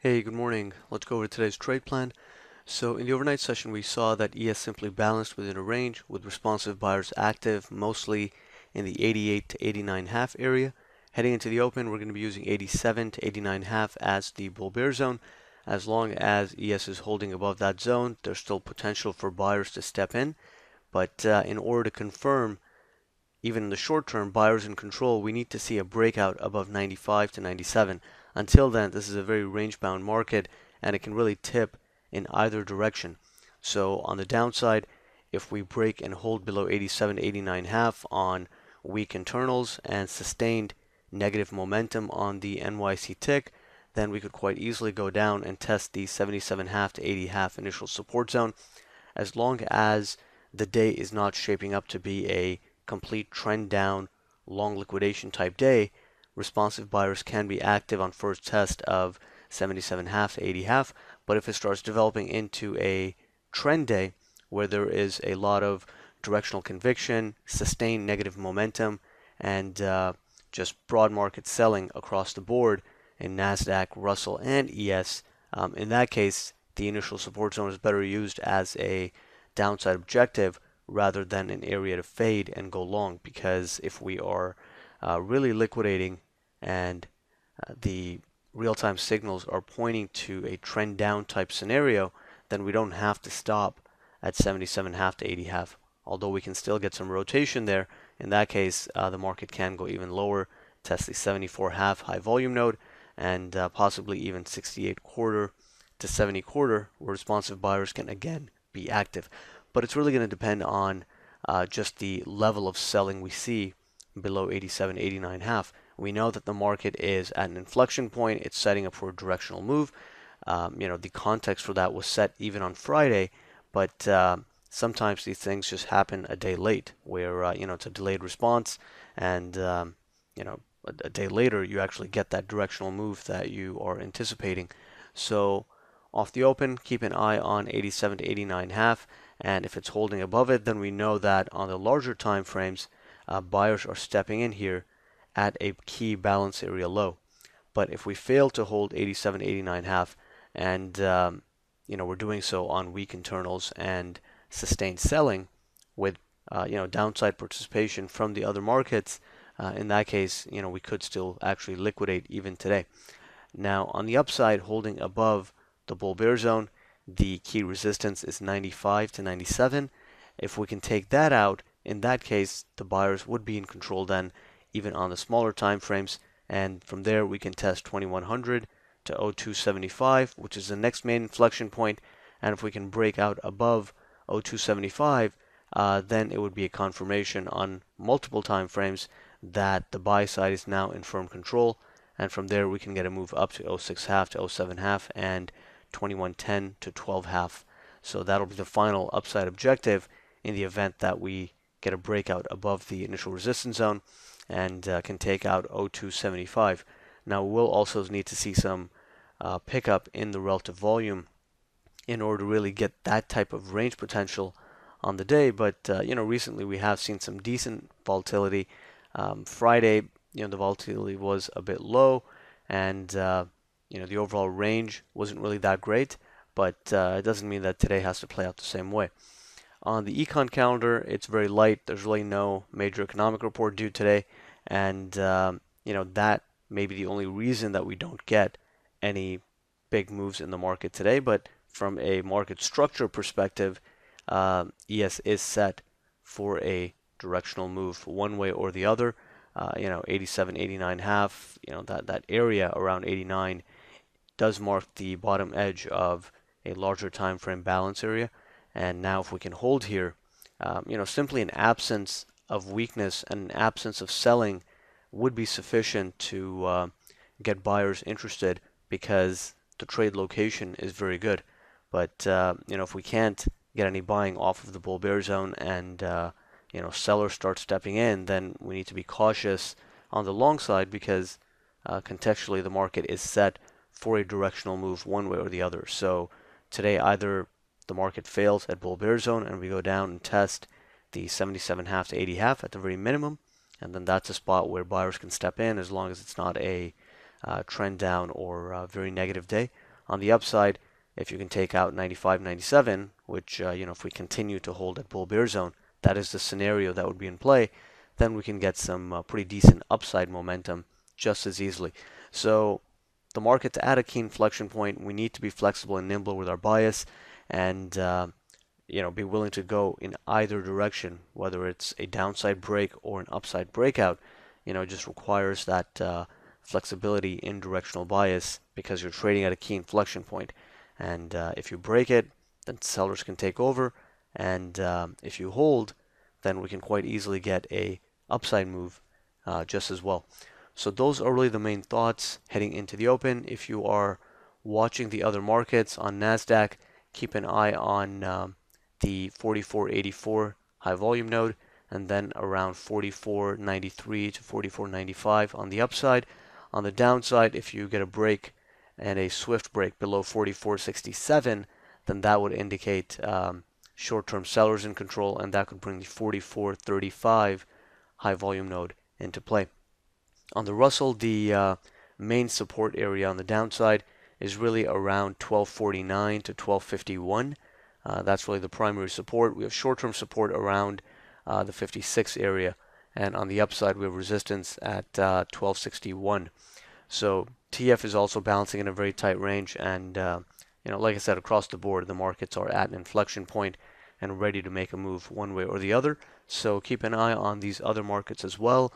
Hey, good morning. Let's go over today's trade plan. So in the overnight session, we saw that ES simply balanced within a range with responsive buyers active mostly in the 88 to 89.5 area. Heading into the open, we're going to be using 87 to 89.5 as the bull bear zone. As long as ES is holding above that zone, there's still potential for buyers to step in. But in order to confirm, even in the short term, buyers in control, we need to see a breakout above 95 to 97. Until then, this is a very range bound market and it can really tip in either direction. So on the downside, if we break and hold below 87 to 89.5 on weak internals and sustained negative momentum on the NYC tick, then we could quite easily go down and test the 77.5 to 80.5 initial support zone. As long as the day is not shaping up to be a complete trend down, long liquidation type day, responsive buyers can be active on first test of 77.5 to 80.5. But if it starts developing into a trend day where there is a lot of directional conviction, sustained negative momentum, and just broad market selling across the board in NASDAQ, Russell, and ES, in that case, the initial support zone is better used as a downside objective rather than an area to fade and go long, because if we are really liquidating and the real-time signals are pointing to a trend down type scenario, then we don't have to stop at 77.5 to 80.5. Although we can still get some rotation there, in that case, the market can go even lower, test the 74.5 high volume node, and possibly even 68 quarter to 70 quarter, where responsive buyers can again be active. But it's really going to depend on just the level of selling we see below 87, 89.5. We know that the market is at an inflection point. It's setting up for a directional move. The context for that was set even on Friday, but sometimes these things just happen a day late, where it's a delayed response, and a day later you actually get that directional move that you are anticipating. So off the open, keep an eye on 87 to 89.5, and if it's holding above it, then we know that on the larger time frames, buyers are stepping in here at a key balance area low. But if we fail to hold 87, 89.5, and we're doing so on weak internals and sustained selling with downside participation from the other markets, in that case, we could still actually liquidate even today. Now on the upside, holding above the bull bear zone, the key resistance is 95 to 97. If we can take that out, in that case, the buyers would be in control then, even on the smaller time frames. And from there, we can test 2100 to 0275, which is the next main inflection point. And if we can break out above 0275, then it would be a confirmation on multiple time frames that the buy side is now in firm control. And from there, we can get a move up to 06.5 to 07.5 and 2110 to 12.5. So that'll be the final upside objective in the event that we get a breakout above the initial resistance zone and can take out 0275. Now we'll also need to see some pickup in the relative volume in order to really get that type of range potential on the day. But recently we have seen some decent volatility. Friday, the volatility was a bit low, and the overall range wasn't really that great. But it doesn't mean that today has to play out the same way. On the econ calendar, it's very light. There's really no major economic report due today, and that may be the only reason that we don't get any big moves in the market today. But from a market structure perspective, ES is set for a directional move one way or the other. 87, 89.5, that area around 89 does mark the bottom edge of a larger time frame balance area. And now if we can hold here, simply an absence of weakness and an absence of selling would be sufficient to get buyers interested, because the trade location is very good. But if we can't get any buying off of the bull bear zone and sellers start stepping in, then we need to be cautious on the long side, because contextually the market is set for a directional move one way or the other. So today either the market fails at bull bear zone and we go down and test the 77.5 to 80.5 at the very minimum, and then that's a spot where buyers can step in as long as it's not a trend down or a very negative day. On the upside, if you can take out 95, 97, which, if we continue to hold at bull bear zone, that is the scenario that would be in play, then we can get some pretty decent upside momentum just as easily. So the market's at a key inflection point. We need to be flexible and nimble with our bias and be willing to go in either direction, whether it's a downside break or an upside breakout. It just requires that flexibility in directional bias because you're trading at a key inflection point. And if you break it, then sellers can take over. And if you hold, then we can quite easily get a upside move just as well. So those are really the main thoughts heading into the open. If you are watching the other markets on NASDAQ, keep an eye on the 44.84 high volume node and then around 44.93 to 44.95 on the upside. On the downside, if you get a break and a swift break below 44.67, then that would indicate short-term sellers in control, and that could bring the 44.35 high volume node into play. On the Russell, the main support area on the downside is really around 1249 to 1251. That's really the primary support. We have short-term support around the 56 area, and on the upside we have resistance at 1261. So TF is also balancing in a very tight range, and like I said, across the board the markets are at an inflection point and ready to make a move one way or the other. So keep an eye on these other markets as well.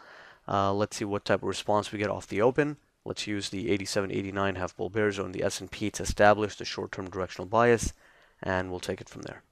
Let's see what type of response we get off the open. Let's use the 87.89 half bull bear zone, the S&P, to establish the short-term directional bias, and we'll take it from there.